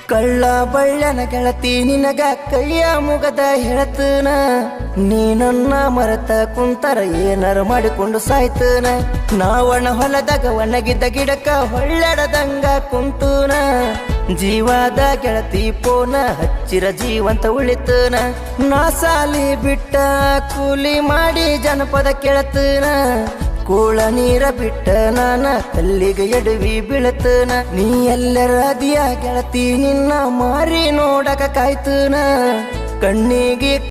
ಕಳ್ಳ ಬಳ್ಳನ ಗೆಳತಿ ನಿನಗ ಕೈಯ ಮುಗದ ಹೇಳ್ತನ ನೀ ನನ್ನ ಮರೆತ ಕುಂತರ ಏನಾರ ಮಾಡಿಕೊಂಡು ಸಾಯ್ತನ ನಾವಣ ಹೊಲದಾಗ ಒಣಗಿದ್ದ ಗಿಡಕ್ಕ ಹೊಳ್ಳಡದಂಗ ಕುಂತನ ಜೀವಾದ ಗೆಳತಿ ಪೋನ ಹಚ್ಚಿರ ಜೀವಂತ ಉಳಿತನ ನಾ ಸಾಲಿ ಬಿಟ್ಟ ಕೂಲಿ ಮಾಡಿ ಜನಪದ ಕೇಳತನ ಕೂಳ ನೀರ ಬಿಟ್ಟ ನಾನ ಕಲ್ಲಿಗೆ ಎಡವಿ ಬೀಳತನ ನೀ ಎಲ್ಲರ ಅದಿಯ ಗೆಳತಿ ನಿನ್ನ ಮಾರಿ ನೋಡಕ ಕಾಯ್ತನ ಕಣ್ಣಿಗೆ